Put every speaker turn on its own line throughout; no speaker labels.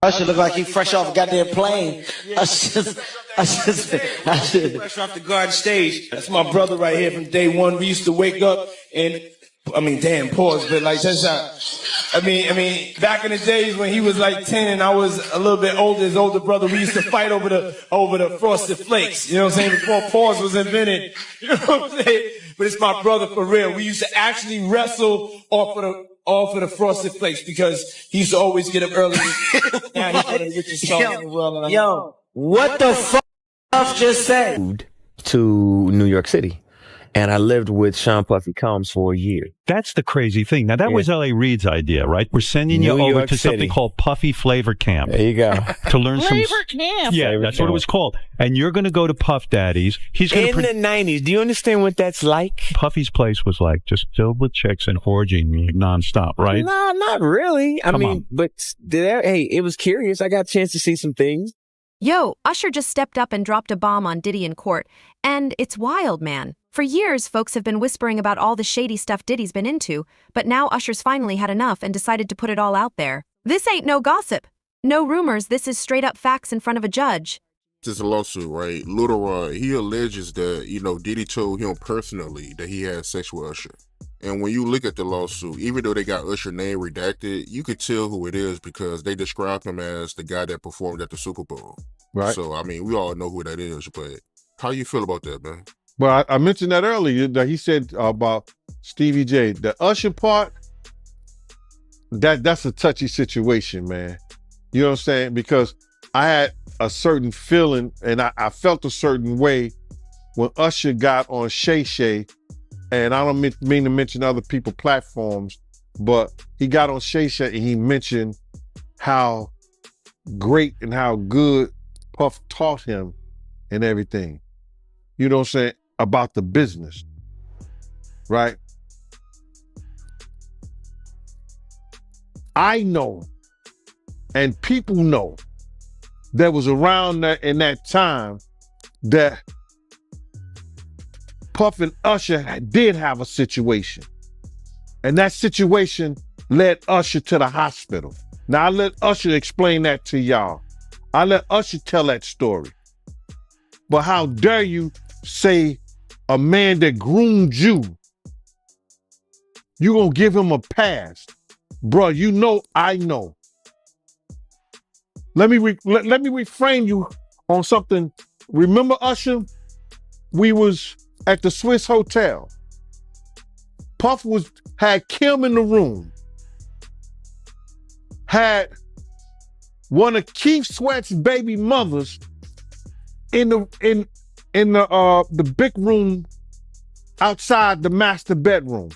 Usher look like he fresh off a goddamn plane.
Fresh off the garden stage. That's my brother right here from day one. We used to wake up and, damn, pause, but like, that's how, back in the days when he was like 10 and I was a little bit older, his older brother, we used to fight over the Frosted Flakes. You know what I'm saying? Before pause was invented. You know what I'm saying? But it's my brother for real. We used to actually wrestle off of the Frosted Flakes because he used to always get up early. Now he's one of the richest songs in the world.
Yo, what the fuck just said?
To New York City. And I lived with Sean Puffy Combs for a year.
That's the crazy thing. Now, that was L.A. Reid's idea, right? We're sending you
New
over
York
to
City.
something called Puffy Flavor Camp.
There you go.
To learn
Flavor Camp.
Yeah,
Flavor
that's
Camp.
what it was called. And you're going to go to Puff Daddy's. He's going
In the 90s. Do you understand what that's like?
Puffy's place was like just filled with chicks and orgying nonstop, right?
No, not really.
Come on.
But hey, it was curious. I got a chance to see some things.
Yo, Usher just stepped up and dropped a bomb on Diddy in court. And it's wild, man. For years, folks have been whispering about all the shady stuff Diddy's been into, but now Usher's finally had enough and decided to put it all out there. This ain't no gossip. No rumors, this is straight up facts in front of a judge.
This is a lawsuit, right? Lil Rod, he alleges that, Diddy told him personally that he had sex with Usher. And when you look at the lawsuit, even though they got Usher name redacted, you could tell who it is because they described him as the guy that performed at the Super Bowl.
Right.
So, we all know who that is, but how you feel about that, man?
Well, I mentioned that earlier, that he said about Stevie J. The Usher part, that's a touchy situation, man. You know what I'm saying? Because I had a certain feeling and I felt a certain way when Usher got on Shay Shay, and I don't mean to mention other people's platforms, but he got on Shay Shay and he mentioned how great and how good Puff taught him and everything. You know what I'm saying? About the business, right? I know, and people know, that was around that in that time that Puff and Usher did have a situation. And that situation led Usher to the hospital. Now I let Usher explain that to y'all. I let Usher tell that story. But how dare you say a man that groomed you, you gonna give him a pass? Bruh, you know I know. Let me reframe you on something. Remember Usher? We was at the Swiss Hotel. Puff had Kim in the room. Had one of Keith Sweat's baby mothers in the big room outside the master bedroom.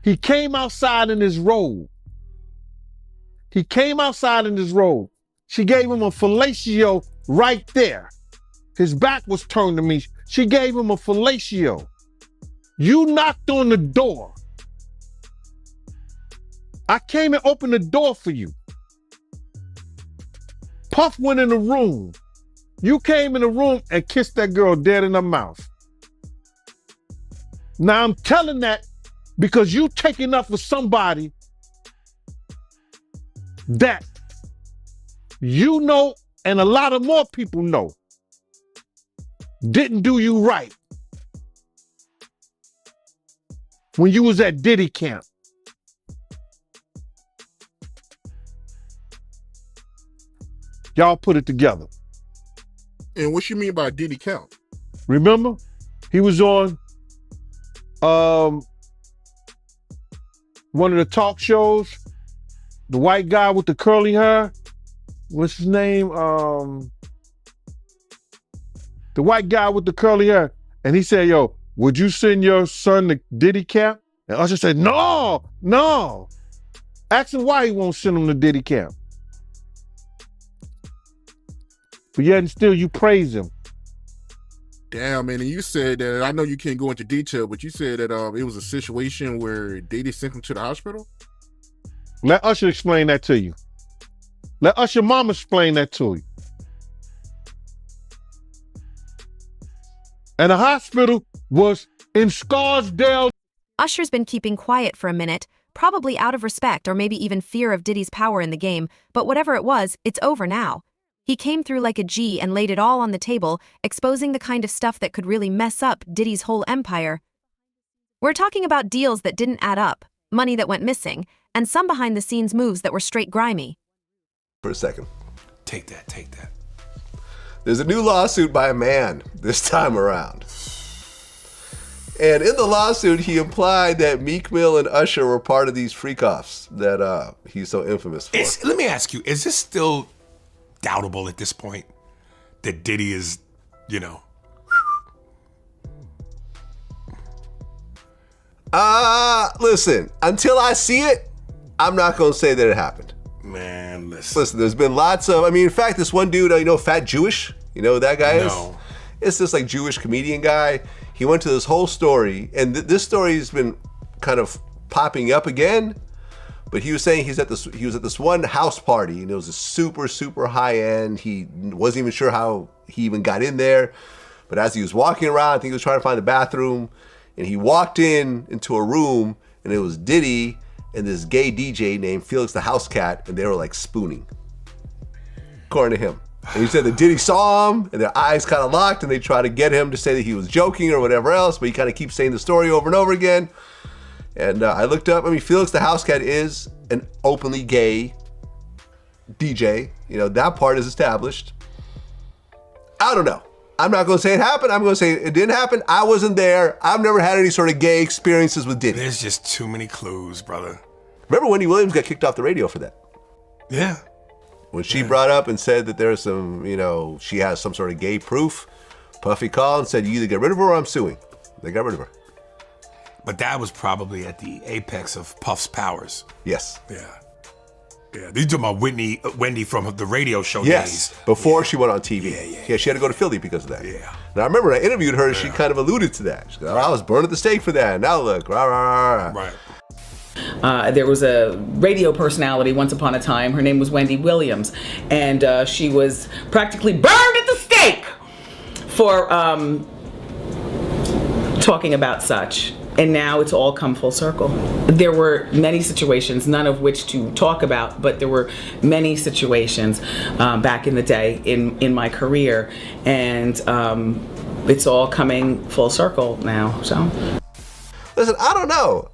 He came outside in his robe. She gave him a fellatio right there. His back was turned to me. She gave him a fellatio. You knocked on the door. I came and opened the door for you. Puff went in the room. You came in the room and kissed that girl dead in her mouth. Now I'm telling that because you taking up for somebody that you know and a lot of more people know didn't do you right when you was at Diddy camp. Y'all put it together.
And what you mean by Diddy count?
Remember? He was on one of the talk shows, the white guy with the curly hair. What's his name? The white guy with the curly hair. And he said, yo, would you send your son to Diddy camp? And Usher said, no. Ask him why he won't send him to Diddy camp. But yet and still you praise him.
Damn, man, and you said that, I know you can't go into detail, but you said that it was a situation where Diddy sent him to the hospital?
Let Usher explain that to you. Let Usher mama explain that to you. And the hospital was in Scarsdale.
Usher's been keeping quiet for a minute, probably out of respect or maybe even fear of Diddy's power in the game, but whatever it was, it's over now. He came through like a G and laid it all on the table, exposing the kind of stuff that could really mess up Diddy's whole empire. We're talking about deals that didn't add up, money that went missing, and some behind-the-scenes moves that were straight grimy.
For a second.
Take that.
There's a new lawsuit by a man this time around. And in the lawsuit, he implied that Meek Mill and Usher were part of these freak-offs that he's so infamous for.
Let me ask you, is this still doubtable at this point that Diddy is,
Listen, until I see it, I'm not going to say that it happened.
Man, listen.
There's been lots of, in fact, this one dude, Fat Jewish, you know who that guy is?
No.
It's this like Jewish comedian guy. He went to this whole story, and this story has been kind of popping up again, but he was saying he was at this one house party, and it was a super, super high end. He wasn't even sure how he even got in there, but as he was walking around, I think he was trying to find the bathroom, and he walked into a room, and it was Diddy and this gay DJ named Felix the House Cat, and they were like spooning, according to him. And he said that Diddy saw him, and their eyes kind of locked, and they tried to get him to say that he was joking or whatever else, but he kind of keeps saying the story over and over again. And I looked up, Felix the House Cat is an openly gay DJ. That part is established. I don't know. I'm not going to say it happened. I'm going to say it didn't happen. I wasn't there. I've never had any sort of gay experiences with Diddy.
There's just too many clues, brother.
Remember Wendy Williams got kicked off the radio for that?
Yeah.
When she brought up and said that there's some, she has some sort of gay proof, Puffy called and said, you either get rid of her or I'm suing. They got rid of her.
But that was probably at the apex of Puff's powers.
Yes.
Yeah. These are my Wendy from the radio show
days. Before she went on TV. Yeah, she had to go to Philly because of that.
Yeah.
Now I remember when I interviewed her, she kind of alluded to that. She goes, I was burned at the stake for that. Now look, rah, rah, rah.
Right.
There was a radio personality once upon a time. Her name was Wendy Williams, and she was practically burned at the stake for talking about such. And now it's all come full circle. There were many situations, none of which to talk about, but there were many situations back in the day in my career, and it's all coming full circle now. So.
Listen, I don't know.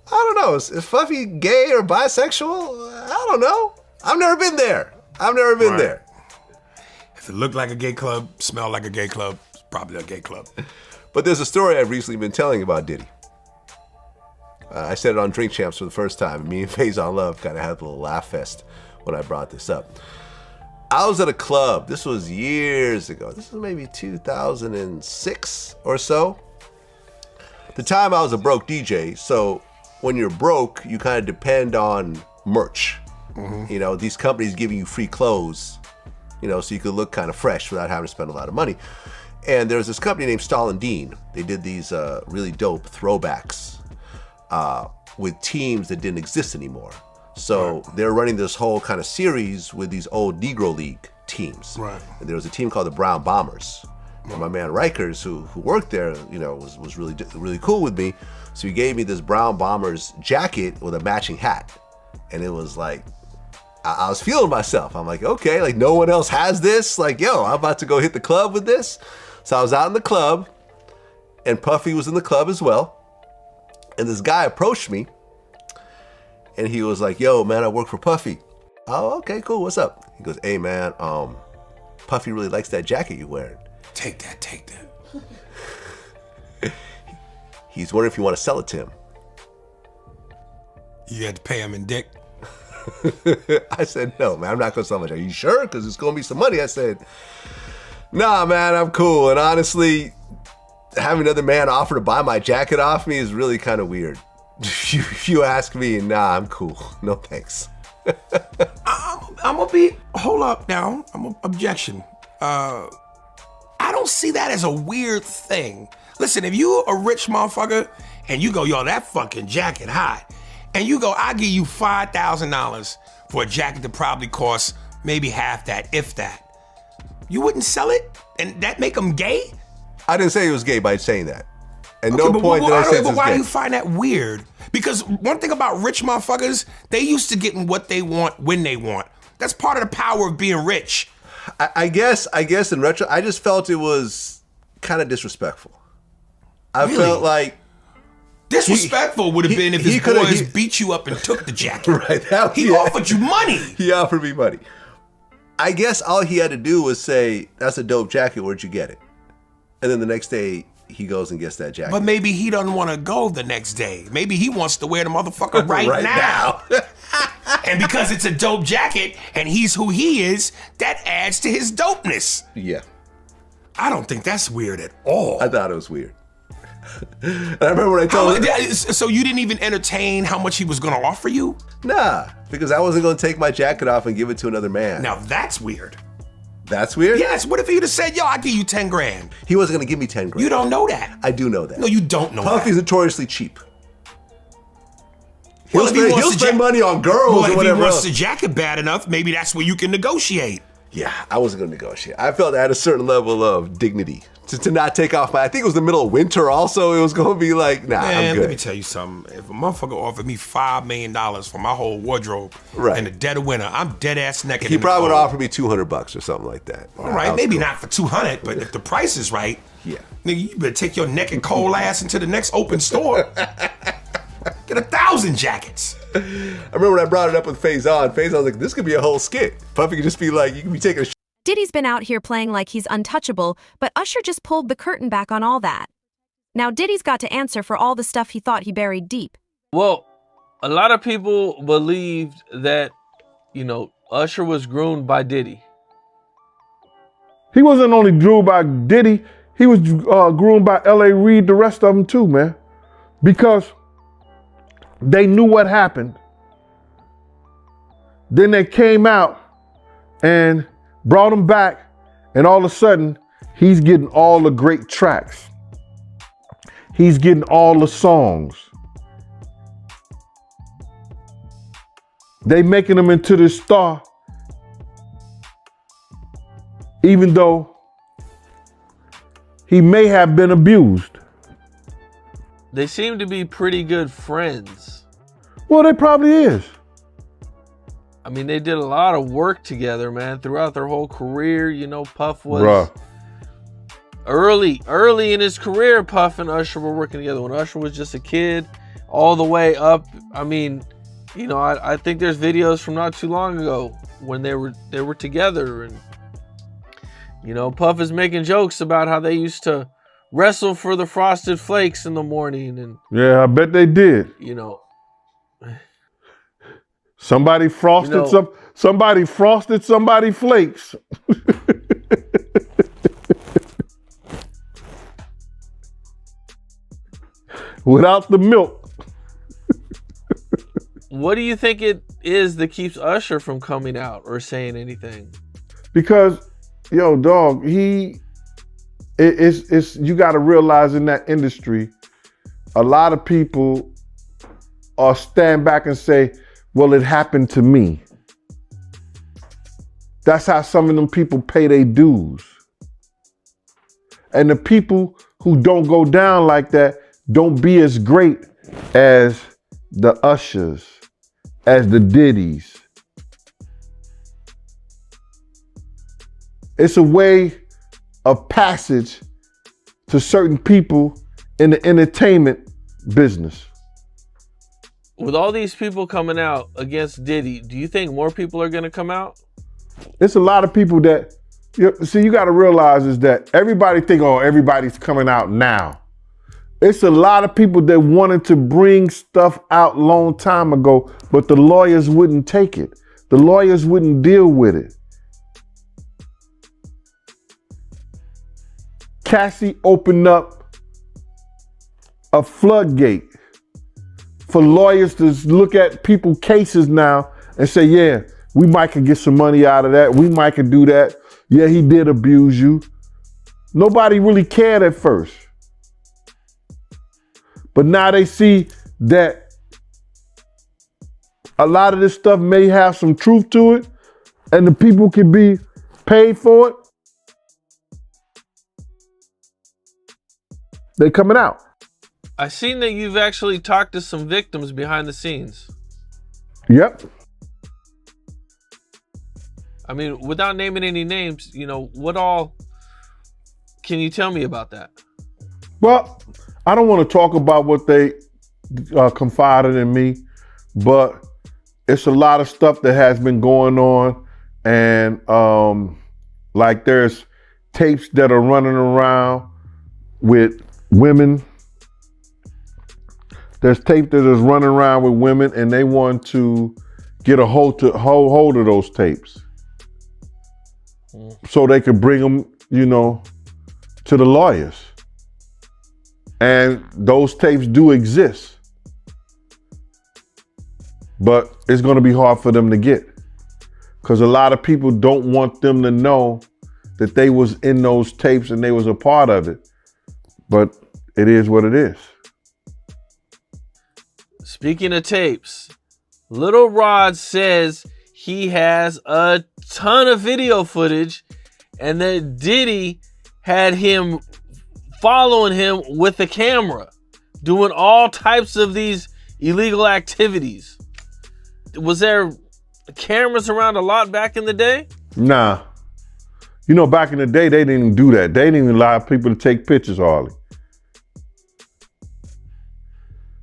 Is Puffy gay or bisexual? I don't know. I've never been there. There.
If it looked like a gay club, smelled like a gay club, it's probably a gay club.
But there's a story I've recently been telling about Diddy. I said it on Drink Champs for the first time. Me and Faison Love kind of had a little laugh fest when I brought this up. I was at a club. This was years ago. This was maybe 2006 or so. At the time, I was a broke DJ. So when you're broke, you kind of depend on merch. Mm-hmm. These companies giving you free clothes, so you could look kind of fresh without having to spend a lot of money. And there's this company named Startling. They did these really dope throwbacks with teams that didn't exist anymore. So they're running this whole kind of series with these old Negro League teams.
Right.
And there was a team called the Brown Bombers. And my man Rikers, who worked there, was really cool with me. So he gave me this Brown Bombers jacket with a matching hat. And it was like, I was feeling myself. I'm like, okay, like no one else has this. Like, yo, I'm about to go hit the club with this. So I was out in the club, and Puffy was in the club as well. And this guy approached me, and he was like, yo, man, I work for Puffy. Oh, okay, cool, what's up? He goes, hey, man, Puffy really likes that jacket you're wearing.
Take that.
He's wondering if you want to sell it to him.
You had to pay him in dick?
I said, no, man, I'm not going to sell my jacket. Are you sure? Because it's going to be some money. I said, nah, man, I'm cool. And honestly, having another man offer to buy my jacket off me is really kind of weird. If you ask me, nah, I'm cool. No thanks.
I'm gonna be, hold up now, objection. I don't see that as a weird thing. Listen, if you a rich motherfucker and you go, yo, that fucking jacket hot, and you go, I'll give you $5,000 for a jacket that probably costs maybe half that, if that. You wouldn't sell it? And that make them gay?
I didn't say he was gay by saying that. At no point did I say it was gay.
But why do you find that weird? Because one thing about rich motherfuckers, they used to getting what they want when they want. That's part of the power of being rich.
I guess in retro, I just felt it was kind of disrespectful. I felt like
disrespectful would have been if his boys beat you up and took the jacket. Right. He offered you money.
He offered me money. I guess all he had to do was say, "That's a dope jacket. Where'd you get it?" And then the next day, he goes and gets that jacket.
But maybe he doesn't want to go the next day. Maybe he wants to wear the motherfucker right now. And because it's a dope jacket and he's who he is, that adds to his dopeness.
Yeah.
I don't think that's weird at all.
I thought it was weird. And I remember when I told him.
So you didn't even entertain how much he was going to offer you?
Nah, because I wasn't going to take my jacket off and give it to another man.
Now that's weird.
That's weird?
Yes. What if he'd have said, yo, I'll give you 10 grand?
He wasn't going to give me 10 grand.
You don't know that.
I do know that.
No, you don't know
Puffy's
that.
notoriously cheap. He'll spend money on girls or whatever.
If he wants
else.
the jacket bad enough, maybe that's where you can negotiate.
Yeah, I wasn't going to negotiate. I felt I had a certain level of dignity to not take off my. I think it was the middle of winter. Also, it was going to be like, nah,
Man,
I'm good.
let me tell you something. If a motherfucker offered me $5 million for my whole wardrobe in the dead of winter, I'm dead ass naked.
He probably would offer me $200 or something like that.
All right, maybe not for 200, but if the price is right,
yeah,
nigga, you better take your naked cold ass into the next open store. Get 1,000 jackets.
I remember when I brought it up with Faison. Faison was like, this could be a whole skit. Puffy could just be like, you could be taking a
Diddy's been out here playing like he's untouchable, but Usher just pulled the curtain back on all that. Now Diddy's got to answer for all the stuff he thought he buried deep.
Well, a lot of people believed that, Usher was groomed by Diddy.
He wasn't only groomed by Diddy, he was groomed by L.A. Reid, the rest of them too, man. Because they knew what happened. Then they came out and brought him back, and all of a sudden, he's getting all the great tracks. He's getting all the songs. They making him into this star, even though he may have been abused.
They seem to be pretty good friends.
Well, they probably is.
I mean, they did a lot of work together, man, throughout their whole career. Puff was early in his career. Puff and Usher were working together when Usher was just a kid, all the way up. I mean, I think there's videos from not too long ago when they were together, and Puff is making jokes about how they used to wrestle for the Frosted Flakes in the morning, and
yeah, I bet they did. Somebody frosted somebody frosted somebody flakes. Without the milk.
What do you think it is that keeps Usher from coming out or saying anything?
Because, dog, it's you got to realize in that industry, a lot of people are stand back and say, well, it happened to me. That's how some of them people pay their dues. And the people who don't go down like that don't be as great as the Ushers, as the Diddys. It's a way of passage to certain people in the entertainment business.
With all these people coming out against Diddy, do you think more people are going to come out?
It's a lot of people that, you got to realize is that everybody think, everybody's coming out now. It's a lot of people that wanted to bring stuff out long time ago, but the lawyers wouldn't take it. The lawyers wouldn't deal with it. Cassie opened up a floodgate for lawyers to look at people's cases now and say, yeah, we might could get some money out of that. We might could do that. Yeah, he did abuse you. Nobody really cared at first. But now they see that a lot of this stuff may have some truth to it and the people can be paid for it. They coming out.
I seen that you've actually talked to some victims behind the scenes.
Yep.
I mean, without naming any names, you know, what all can you tell me about that?
Well, I don't want to talk about what they confided in me, but it's a lot of stuff that has been going on, and like there's tapes that are running around with women. There's tape that is running around with women, and they want to get a hold of those tapes so they could bring them, you know, to the lawyers. And those tapes do exist, but it's going to be hard for them to get because a lot of people don't want them to know that they was in those tapes and they was a part of it. But it is what it is.
Speaking of tapes, Little Rod says he has a ton of video footage and that Diddy had him following him with a camera, doing all types of these illegal activities. Was there cameras around a lot back in the day?
Nah. You know, back in the day, they didn't even do that. They didn't even allow people to take pictures, hardly.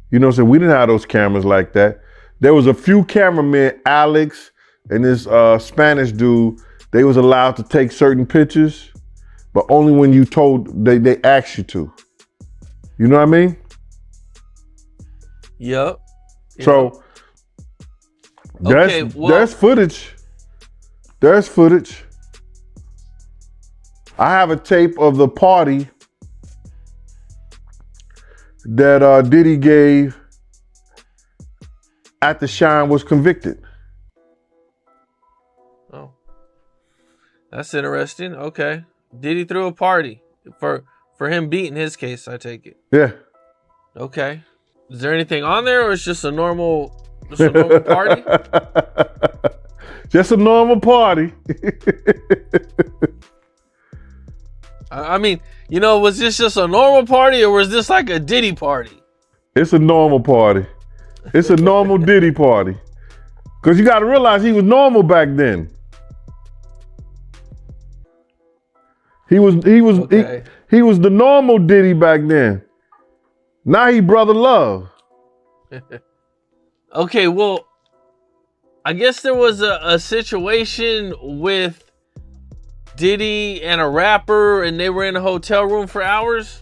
You know what I'm saying? We didn't have those cameras like that. There was a few cameramen, Alex and this Spanish dude, they was allowed to take certain pictures, but only when you told, they asked you to. You know what I mean?
Yep.
So, there's footage. There's footage. I have a tape of the party that Diddy gave after Shine was convicted.
Oh, that's interesting. Okay, Diddy threw a party for him beating his case. I take it.
Yeah.
Okay. Is there anything on there, or it's just a normal party?
Just a normal party.
I mean, you know, was this just a normal party or was this like a Diddy party?
It's a normal party. It's a normal Diddy party. Because you got to realize he was normal back then. He was the normal Diddy back then. Now he Brother Love.
Okay, well, I guess there was a situation with Diddy and a rapper, and they were in a hotel room for hours.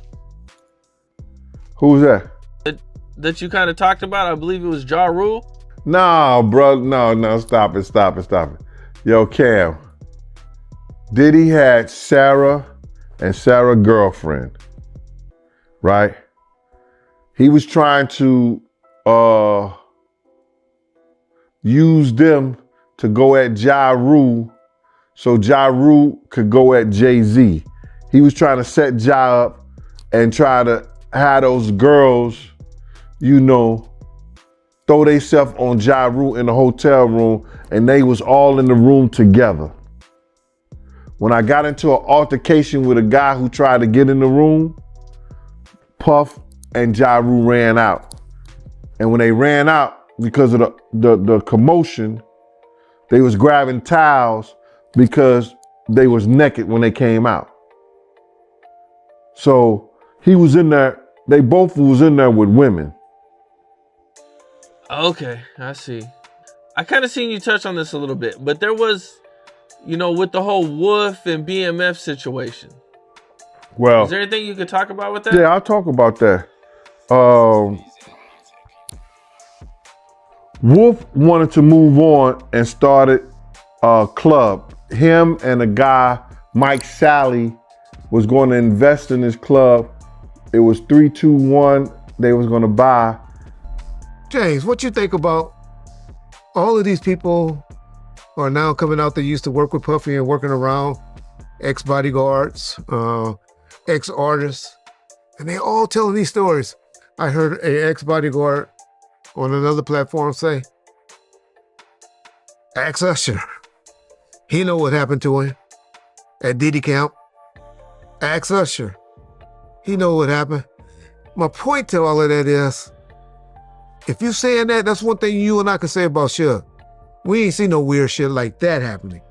Who's that?
That you kind of talked about. I believe it was Ja Rule.
No, bro. No. Stop it. Yo, Cam. Diddy had Sarah and Sarah's girlfriend, right? He was trying to use them to go at Ja Rule so Ja Rule could go at Jay-Z. He was trying to set Ja up and try to have those girls, you know, throw themselves on Ja Rule in the hotel room, and they was all in the room together. When I got into an altercation with a guy who tried to get in the room, Puff and Ja Rule ran out. And when they ran out, because of the commotion, they was grabbing towels because they was naked when they came out. So he was in there, they both was in there with women.
Okay, I see. I kind of seen you touch on this a little bit, but there was, you know, with the whole Wolf and BMF situation.
Well,
is there anything you could talk about with that?
Yeah, I'll talk about that. Wolf wanted to move on and started a club. Him and a guy, Mike Sally, was going to invest in this club. It was 321 they was going to buy.
James, what you think about all of these people who are now coming out that used to work with Puffy and working around, ex-bodyguards, ex-artists, and they all telling these stories. I heard an ex-bodyguard on another platform say, ask Usher. He know what happened to him at Diddy camp. Ask Usher. He know what happened. my point to all of that is, if you saying that, that's one thing you and I can say about Suge. We ain't seen no weird shit like that happening.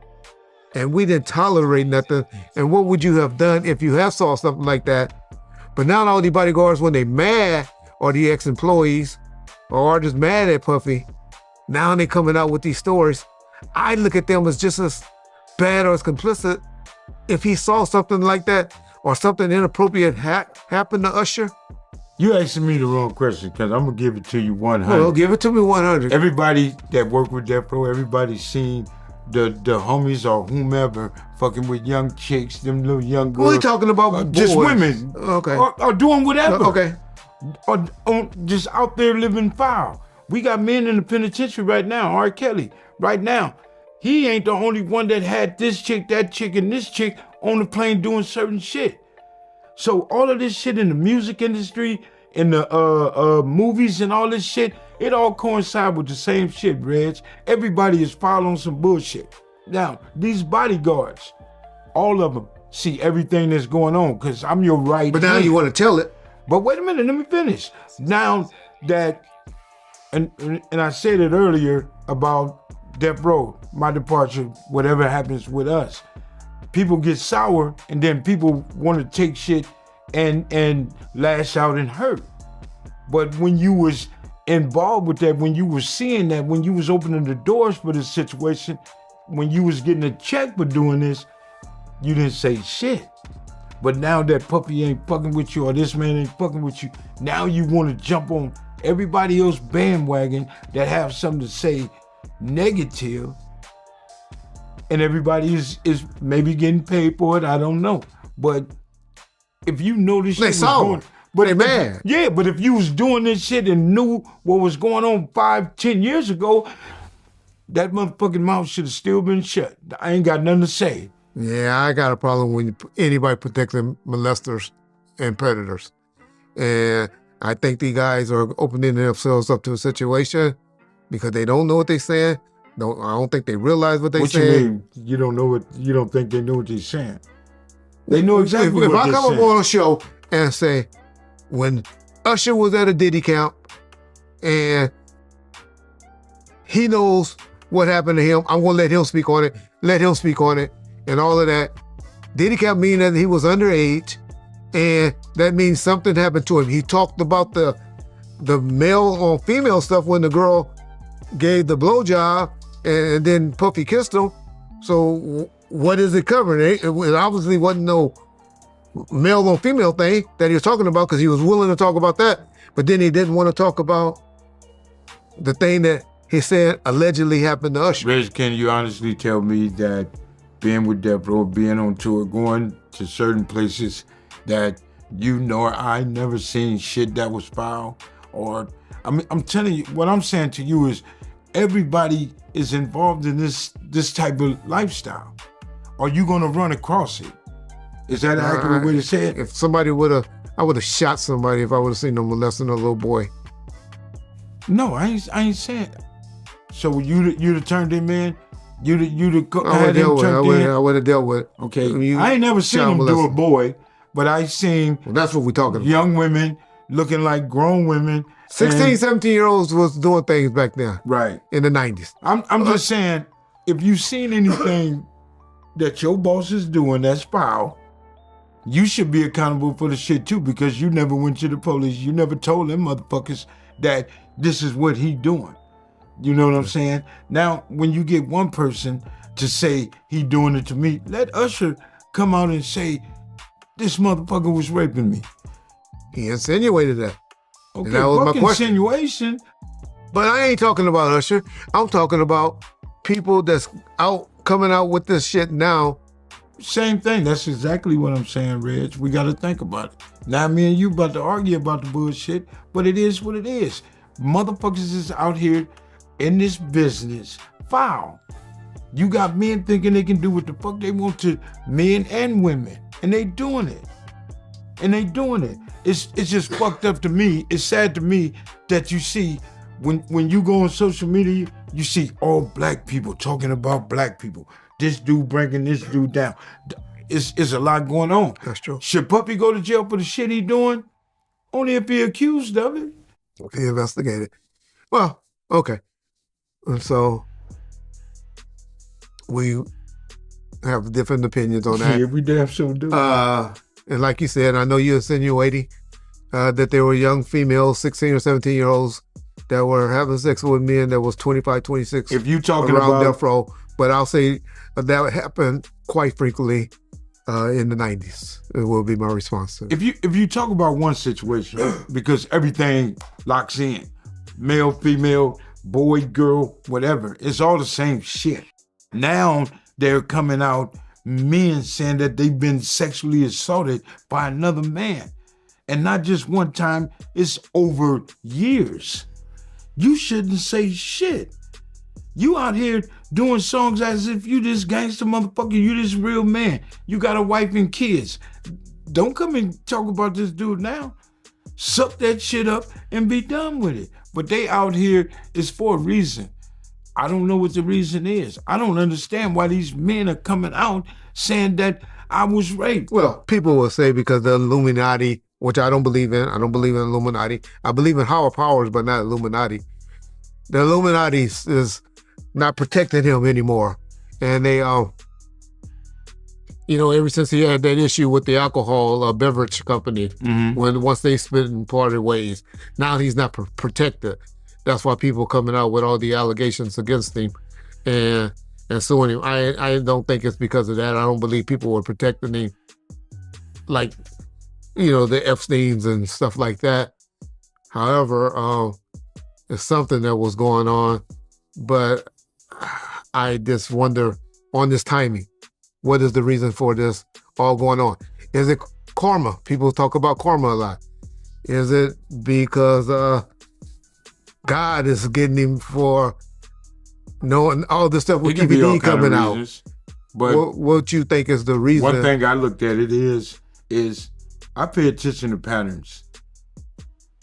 And we didn't tolerate nothing. And what would you have done if you have saw something like that? But now all the bodyguards, when they mad, or the ex-employees, or are just mad at Puffy, now they coming out with these stories. I look at them as just as bad or as complicit if he saw something like that or something inappropriate happen to Usher.
You asking me the wrong question, because I'm going to give it to you 100.
Well, give it to me 100.
Everybody that worked with Death Row, everybody's seen the homies or whomever fucking with young chicks, them little young girls.
We're talking about
just
boys.
women.
Okay.
Or doing whatever.
Okay.
Or just out there living foul. We got men in the penitentiary right now, R. Kelly, right now. He ain't the only one that had this chick, that chick, and this chick on the plane doing certain shit. So all of this shit in the music industry, in the movies and all this shit, it all coincides with the same shit, Reg. Everybody is following some bullshit. Now, these bodyguards, all of them see everything that's going on, because I'm your right
But now
hand.
you want to tell it.
But wait a minute, let me finish. Now that, and I said it earlier about Death Row, my departure, whatever happens with us. People get sour, and then people want to take shit and lash out and hurt. But when you was involved with that, when you was seeing that, when you was opening the doors for this situation, when you was getting a check for doing this, you didn't say shit. But now that Puffy ain't fucking with you, or this man ain't fucking with you, now you want to jump on everybody else bandwagon that have something to say negative, and everybody is maybe getting paid for it, I don't know. But if you know this shit was going, but
they mad.
Yeah, but if you was doing this shit and knew what was going on 5-10 years ago, that motherfucking mouth should have still been shut. I ain't got nothing to say.
Yeah, I got a problem when anybody protecting molesters and predators. And I think these guys are opening themselves up to a situation because they don't know what they're saying. I don't think they realize what they're saying.
What you mean? You don't know what? You don't think they know what they're saying? They know exactly what
If
they're
I come
saying.
up on a show and say, when Usher was at a Diddy camp and he knows what happened to him, I'm gonna let him speak on it, and all of that. Diddy camp mean that he was underage, and that means something happened to him. He talked about the male on female stuff when the girl gave the blowjob and then Puffy kissed him. So what is it covering? It obviously wasn't no male on female thing that he was talking about, because he was willing to talk about that, but then he didn't want to talk about the thing that he said allegedly happened to Usher.
Reg, can you honestly tell me that being with Death Row, being on tour, going to certain places that you know I never seen shit that was foul? Or, I mean, I'm telling you, what I'm saying to you is everybody is involved in this type of lifestyle. Are you gonna run across it? Is that an accurate way to say it?
If somebody I would have shot somebody if I would have seen them molesting a little boy.
No, I ain't saying. So you'd have turned him in? You'd have
I
had him turned in?
would have dealt with it.
Okay, I ain't never seen him do a boy, but I seen
that's what we're talking about.
Young women looking like grown women.
16, 17-year-olds was doing things back then.
Right.
In the 90s.
I'm just saying, if you've seen anything that your boss is doing that's foul, you should be accountable for the shit too, because you never went to the police. You never told them motherfuckers that this is what he doing. You know what I'm saying? Now, when you get one person to say he doing it to me, let Usher come out and say, this motherfucker was raping me.
He insinuated that.
Okay,
and that was my question.
Insinuation.
But I ain't talking about Usher. I'm talking about people that's coming out with this shit now.
Same thing. That's exactly what I'm saying, Reg. We got to think about it. Now, me and you about to argue about the bullshit, but it is what it is. Motherfuckers is out here in this business foul. You got men thinking they can do what the fuck they want to men and women, and they doing it. It's just fucked up to me. It's sad to me that you see when you go on social media, you see all black people talking about black people. This dude bringing this dude down. It's a lot going on.
That's true.
Should Puppy go to jail for the shit he doing? Only if he accused of it.
He investigated. Well, okay. And so we have different opinions on that.
Yeah, we damn sure do.
And like you said, I know you're insinuating that there were young females, 16 or 17-year-olds, that were having sex with men that was 25, 26
if you talking
around
about
death row. But I'll say that happened quite frequently in the 90s. It will be my response to it.
if you talk about one situation, because everything locks in, male, female, boy, girl, whatever, it's all the same shit. Now they're coming out, men saying that they've been sexually assaulted by another man. And not just one time, it's over years. You shouldn't say shit. You out here doing songs as if you this gangster motherfucker, you this real man. You got a wife and kids. Don't come and talk about this dude now. Suck that shit up and be done with it. But they out here is for a reason. I don't know what the reason is. I don't understand why these men are coming out saying that I was raped.
Well, people will say because the Illuminati, which I don't believe in. I don't believe in Illuminati. I believe in higher powers, but not Illuminati. The Illuminati is not protecting him anymore. And they, ever since he had that issue with the alcohol beverage company, once they split and parted ways, now he's not protected. That's why people coming out with all the allegations against him and suing him. I don't think it's because of that. I don't believe people were protecting him like, the Epsteins and stuff like that. However, it's something that was going on, but I just wonder on this timing, what is the reason for this all going on? Is it karma? People talk about karma a lot. Is it because God is getting him for knowing all this stuff with DVD coming out?
But
what you think is the reason?
One thing I looked at it is I pay attention to patterns.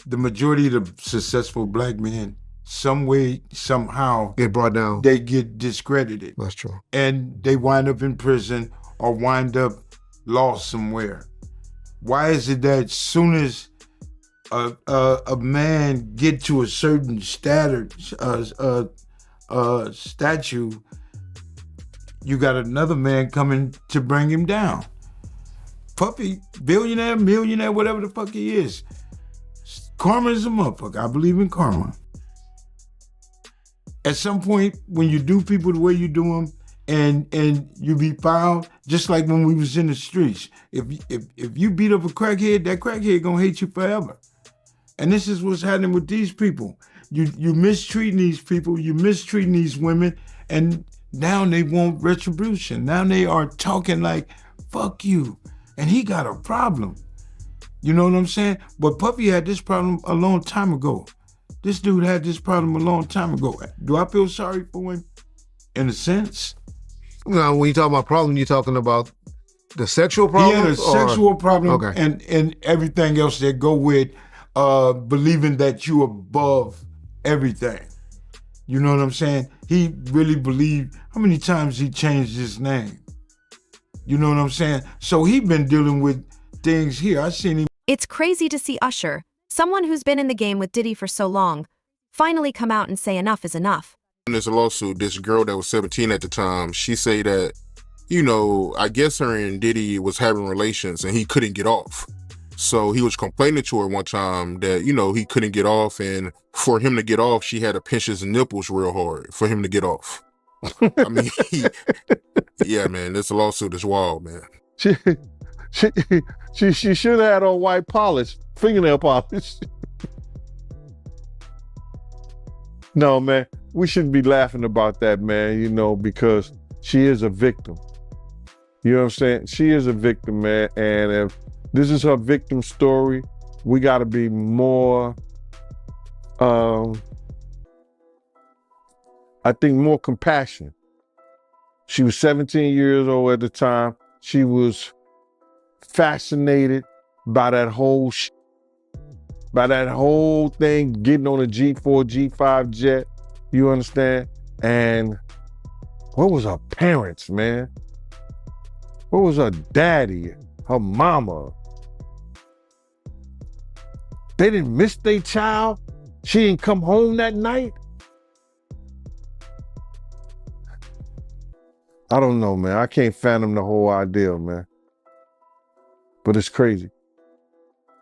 The majority of the successful black men, some way, somehow,
get brought down.
They get discredited.
That's true.
And they wind up in prison or wind up lost somewhere. Why is it that as soon as a man get to a certain statue, you got another man coming to bring him down? Puffy, billionaire, millionaire, whatever the fuck he is. Karma is a motherfucker. I believe in karma. At some point, when you do people the way you do them, and you be fouled, just like when we was in the streets. If you beat up a crackhead, that crackhead gonna hate you forever. And this is what's happening with these people. You mistreating these people, you mistreating these women, and now they want retribution. Now they are talking like, fuck you. And he got a problem. You know what I'm saying? But Puffy had this problem a long time ago. This dude had this problem a long time ago. Do I feel sorry for him? In a sense?
No, when you talk about problem, you're talking about the sexual problem?
He had a sexual problem,
okay,
and everything else that go with believing that you above everything. You know what I'm saying? He really believed, how many times he changed his name? You know what I'm saying? So he been dealing with things here. I seen him.
It's crazy to see Usher, someone who's been in the game with Diddy for so long, finally come out and say enough is enough.
In this lawsuit, this girl that was 17 at the time, she say that, I guess her and Diddy was having relations and he couldn't get off. So he was complaining to her one time that, he couldn't get off, and for him to get off, she had to pinch his nipples real hard for him to get off. I mean, yeah, man, this lawsuit is wild, man.
She should have had on white polish, fingernail polish. No, man, we shouldn't be laughing about that, man, because she is a victim. You know what I'm saying? She is a victim, man, and if this is her victim story, we got to be more, I think more compassion. She was 17 years old at the time. She was fascinated by that whole thing, getting on a G4, G5 jet, you understand? And what was her parents, man? What was her daddy, her mama? They didn't miss their child. She didn't come home that night. I don't know, man. I can't fathom the whole idea, man. But it's crazy.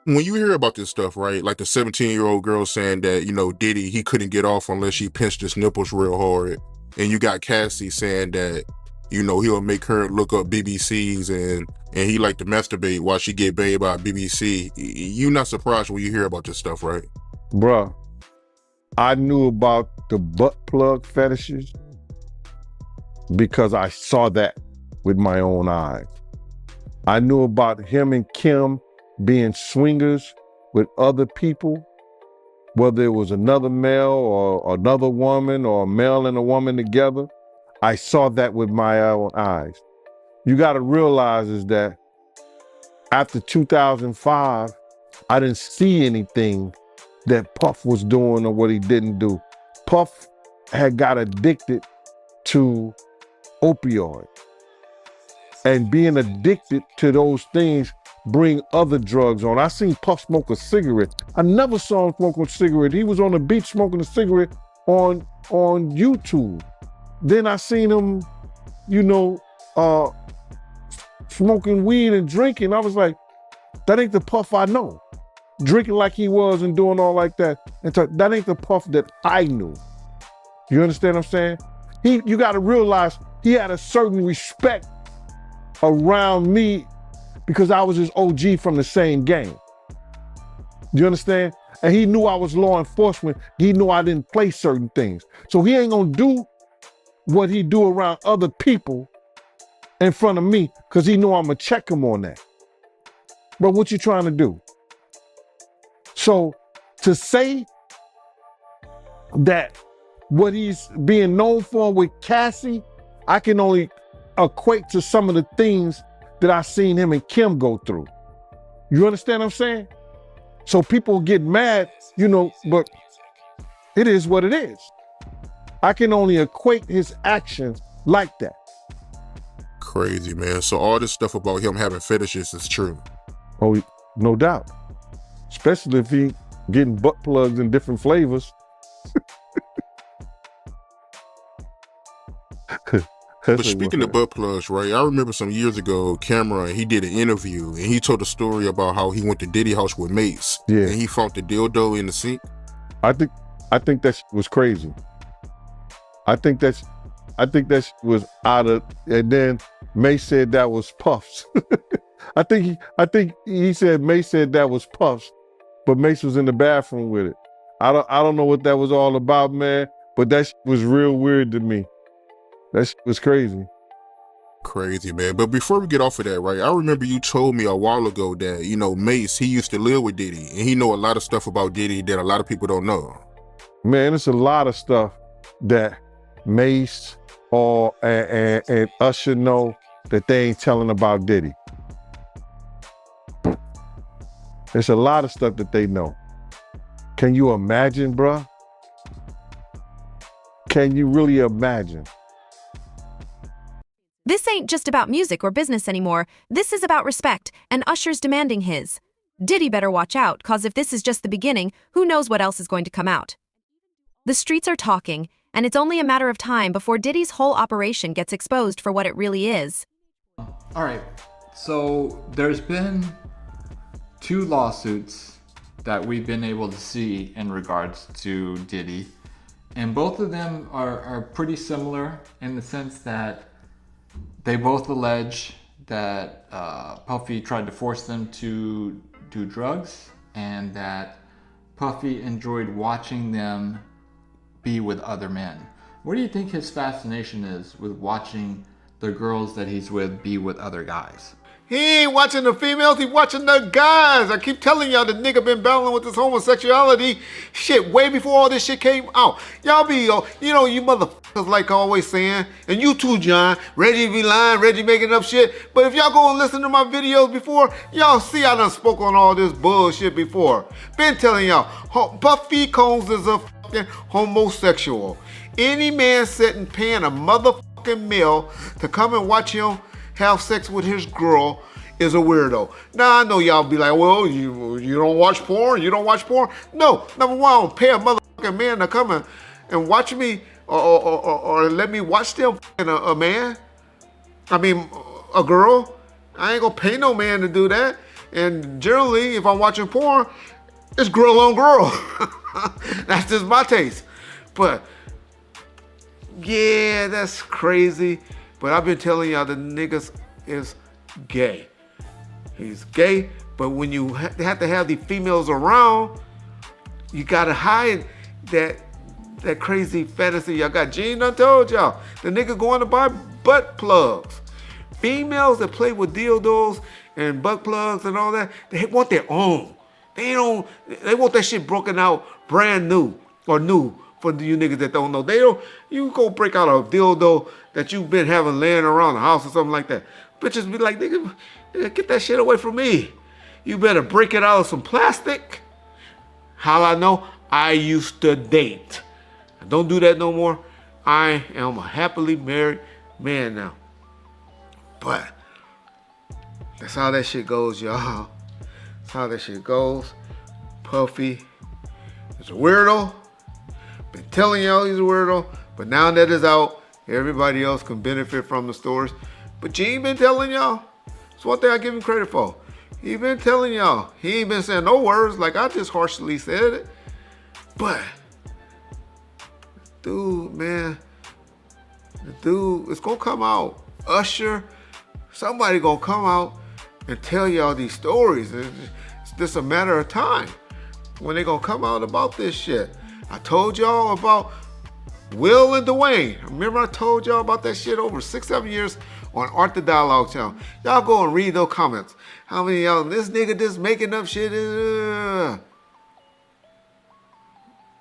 When you hear about this stuff, right? Like the 17-year-old girl saying that, Diddy, he couldn't get off unless she pinched his nipples real hard. And you got Cassie saying that, he'll make her look up BBCs and he like to masturbate while she get bathed by BBC. You not surprised when you hear about this stuff, right?
Bruh, I knew about the butt plug fetishes because I saw that with my own eyes. I knew about him and Kim being swingers with other people, whether it was another male or another woman or a male and a woman together. I saw that with my own eyes. You got to realize is that after 2005, I didn't see anything that Puff was doing or what he didn't do. Puff had got addicted to opioid. And being addicted to those things bring other drugs on. I seen Puff smoke a cigarette. I never saw him smoke a cigarette. He was on the beach smoking a cigarette on YouTube. Then I seen him, smoking weed and drinking. I was like, that ain't the Puff I know. Drinking like he was and doing all like that. And that ain't the Puff that I knew. You understand what I'm saying? You got to realize he had a certain respect around me because I was his OG from the same game. You understand? And he knew I was law enforcement. He knew I didn't play certain things. So he ain't gonna do what he do around other people in front of me because he knew I'm gonna check him on that. But what you trying to do? So to say that what he's being known for with Cassie, I can only equate to some of the things that I seen him and Kim go through. You understand what I'm saying? So people get mad, but it is what it is. I can only equate his actions like that.
Crazy, man. So all this stuff about him having fetishes is true.
Oh, no doubt. Especially if he getting butt plugs in different flavors.
But speaking of butt plugs, right? I remember some years ago, Cameron, he did an interview and he told a story about how he went to Diddy house with Mace.
Yeah.
And he found the dildo in the sink.
I think that was crazy. I think that was out of, and then Mace said that was Puff's. I think he said Mace said that was Puff's, but Mace was in the bathroom with it. I don't know what that was all about, man, but that was real weird to me. That was crazy.
Crazy, man. But before we get off of that, right, I remember you told me a while ago that, Mace, he used to live with Diddy, and he know a lot of stuff about Diddy that a lot of people don't know.
Man, it's a lot of stuff that Mace and Usher know that they ain't telling about Diddy. There's a lot of stuff that they know. Can you imagine, bruh? Can you really imagine?
This ain't just about music or business anymore. This is about respect, and Usher's demanding his. Diddy better watch out, cause if this is just the beginning, who knows what else is going to come out. The streets are talking, and it's only a matter of time before Diddy's whole operation gets exposed for what it really is.
All right, so there's been 2 lawsuits that we've been able to see in regards to Diddy, and both of them are pretty similar in the sense that they both allege that Puffy tried to force them to do drugs and that Puffy enjoyed watching them be with other men. What do you think his fascination is with watching the girls that he's with be with other guys?
He ain't watching the females, he watching the guys. I keep telling y'all the nigga been battling with this homosexuality shit way before all this shit came out. Y'all be, you motherfuckers like always saying, and you too, John, Reggie be lying, Reggie making up shit. But if y'all go and listen to my videos before, y'all see I done spoke on all this bullshit before. Been telling y'all, Puffy Combs is a fucking homosexual. Any man sitting paying a motherfucking male to come and watch him have sex with his girl is a weirdo. Now I know y'all be like, well, you don't watch porn? You don't watch porn? No, number one, I don't pay a motherfucking man to come and watch me or let me watch them a man. I mean, a girl. I ain't gonna pay no man to do that. And generally, if I'm watching porn, it's girl on girl. That's just my taste. But yeah, that's crazy. But I've been telling y'all the niggas is gay. He's gay, but when you have to have these females around, you gotta hide that crazy fantasy y'all got. Gene done told y'all, the nigga going to buy butt plugs. Females that play with dildos and butt plugs and all that, they want their own. They want that shit broken out brand new or new for you niggas that don't know. You go break out a dildo that you've been having laying around the house or something like that. Bitches be like, nigga, get that shit away from me. You better break it out of some plastic. How I know? I used to date. I don't do that no more. I am a happily married man now. But that's how that shit goes, y'all. That's how that shit goes. Puffy is a weirdo. Been telling y'all he's a weirdo. But now that it's out, everybody else can benefit from the stories. But Gene been telling y'all. That's one thing I give him credit for. He been telling y'all. He ain't been saying no words like I just harshly said it. But, dude, man, the dude, it's gonna come out. Usher, somebody gonna come out and tell y'all these stories. It's just a matter of time when they gonna come out about this shit. I told y'all about Will and Dwayne. Remember I told y'all about that shit over 6-7 years on Art the Dialogue channel. Y'all go and read those comments. How many of y'all, this nigga just making up shit?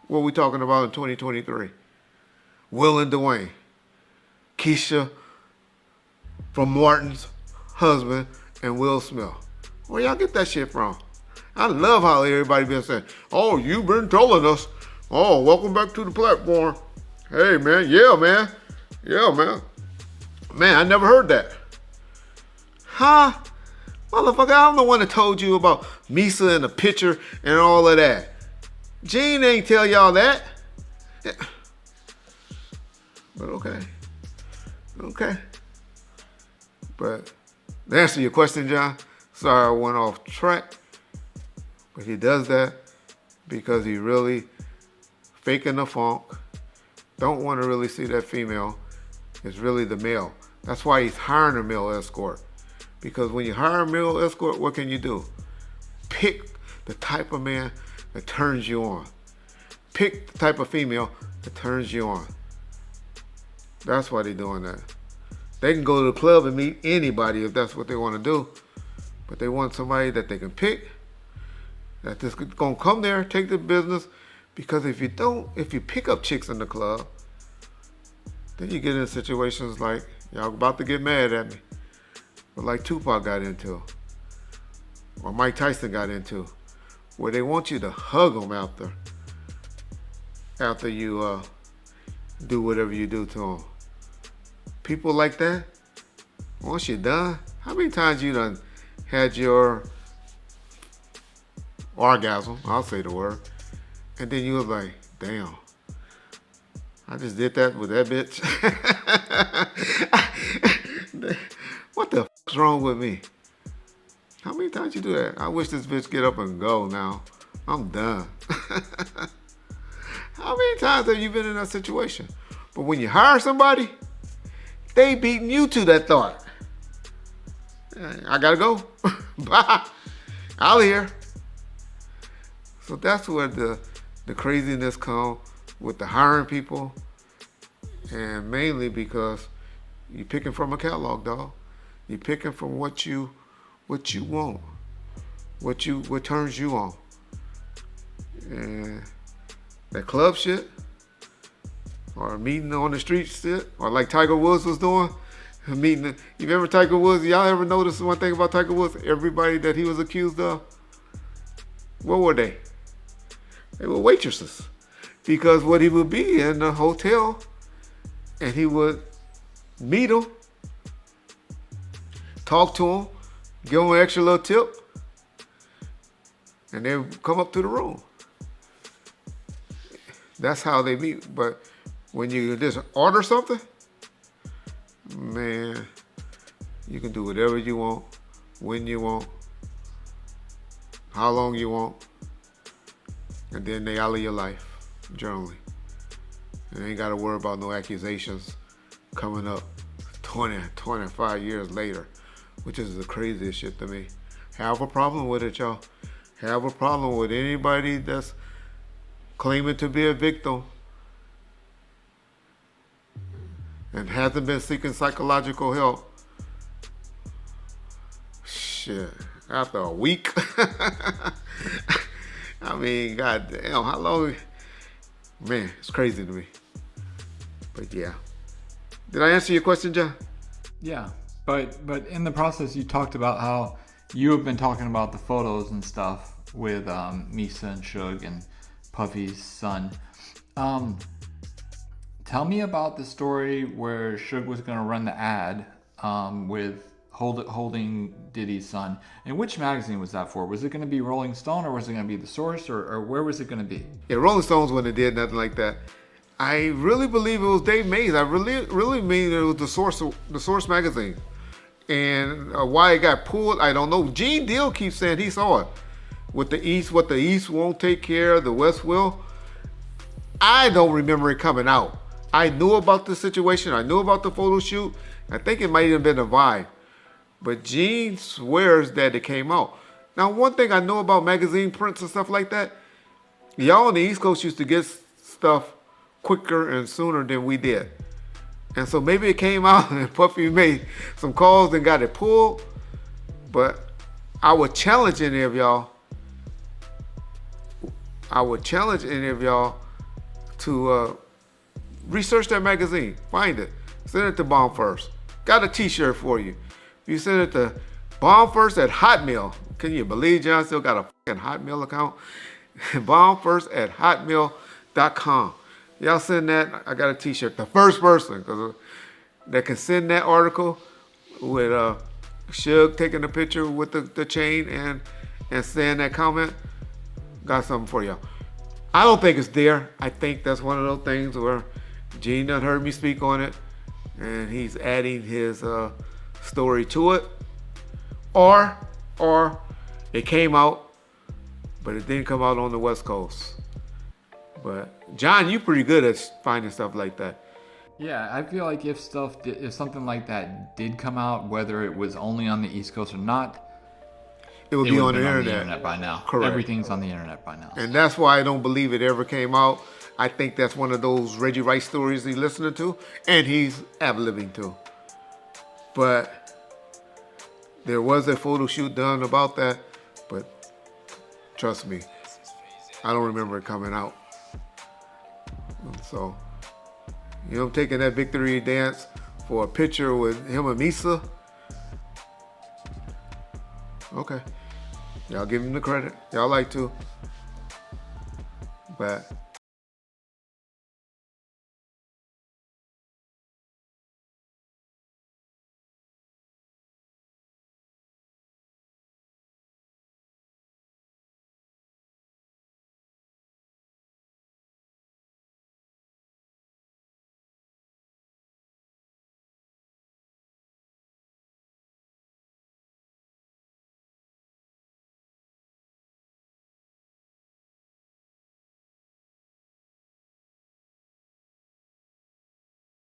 What we talking about in 2023? Will and Dwayne. Keisha from Martin's husband and Will Smith. Where y'all get that shit from? I love how everybody been saying, oh, you've been telling us. Oh, welcome back to the platform. Hey, man. Yeah, man. Yeah, man. Man, I never heard that. Huh? Motherfucker, I'm the one that told you about Misa and the picture and all of that. Gene ain't tell y'all that. But okay. Okay. But to answer your question, John, sorry I went off track. But he does that because he really faking the funk. Don't want to really see that female. It's really the male. That's why he's hiring a male escort. Because when you hire a male escort, what can you do? Pick the type of man that turns you on. Pick the type of female that turns you on. That's why they're doing that. They can go to the club and meet anybody if that's what they want to do. But they want somebody that they can pick, that just gonna come there, take the business. Because if you pick up chicks in the club, then you get in situations like, y'all about to get mad at me, but like Tupac got into, or Mike Tyson got into, where they want you to hug them after you do whatever you do to them. People like that, once you're done, how many times you done had your orgasm, I'll say the word, and then you was like, damn, I just did that with that bitch. What the fuck's wrong with me? How many times you do that? I wish this bitch get up and go now. I'm done. How many times have you been in that situation? But when you hire somebody, they beating you to that thought. I gotta go. Bye. Out of here. So that's where the craziness comes with the hiring people, and mainly because you're picking from a catalog, dog. You're picking from what you want, what turns you on. And that club shit, or meeting on the street shit, or like Tiger Woods was doing, meeting. You remember Tiger Woods? Y'all ever notice one thing about Tiger Woods? Everybody that he was accused of, what were they? They were waitresses. Because what he would be in the hotel, and he would meet them, talk to them, give them an extra little tip, and they come up to the room. That's how they meet. But when you just order something, man, you can do whatever you want, when you want, how long you want, and then they out of your life, generally. You ain't got to worry about no accusations coming up 20, 25 years later, which is the craziest shit to me. Have a problem with it, y'all. Have a problem with anybody that's claiming to be a victim and hasn't been seeking psychological help. Shit, after a week? I mean, goddamn, how long? Man, it's crazy to me. But yeah. Did I answer your question, John?
Yeah, but in the process, you talked about how you have been talking about the photos and stuff with Misa and Suge and Puffy's son. Tell me about the story where Suge was going to run the ad with holding Diddy's son. And which magazine was that for? Was it going to be Rolling Stone, or was it going to be The Source, or where was it going to be?
Yeah, Rolling Stones wouldn't have did nothing like that. I really believe it was Dave Mays. I really mean it was the Source magazine. And why it got pulled, I don't know. Gene Deal keeps saying he saw it. With the East, what the East won't take care of, the West will. I don't remember it coming out. I knew about the situation. I knew about the photo shoot. I think it might have been a vibe. But Gene swears that it came out. Now, one thing I know about magazine prints and stuff like that, y'all on the East Coast used to get stuff quicker and sooner than we did. And so maybe it came out and Puffy made some calls and got it pulled. But I would challenge any of y'all. To research that magazine. Find it. Send it to Bomb First. Got a t-shirt for you. If you send it to Bomb First at Hotmail. Can you believe John still got a fucking Hotmail account? Bombfirst at hotmail.com. Y'all send that. I got a t-shirt. The first person that can send that article with Suge taking a picture with the chain and saying that comment, got something for y'all. I don't think it's there. I think that's one of those things where Gene done heard me speak on it and he's adding his story to it. Or it came out, but it didn't come out on the West Coast. But John, you pretty good at finding stuff like that.
Yeah, I feel like if something like that did come out, whether it was only on the East Coast or not,
it would be on the
internet by now.
Correct.
Everything's on the internet by now.
And that's why I don't believe it ever came out. I think that's one of those Reggie Rice stories he's listening to, and he's ad-libbing to. But there was a photo shoot done about that, but trust me, I don't remember it coming out. So, taking that victory dance for a picture with him and Misa. Okay. Y'all give him the credit. Y'all like to. But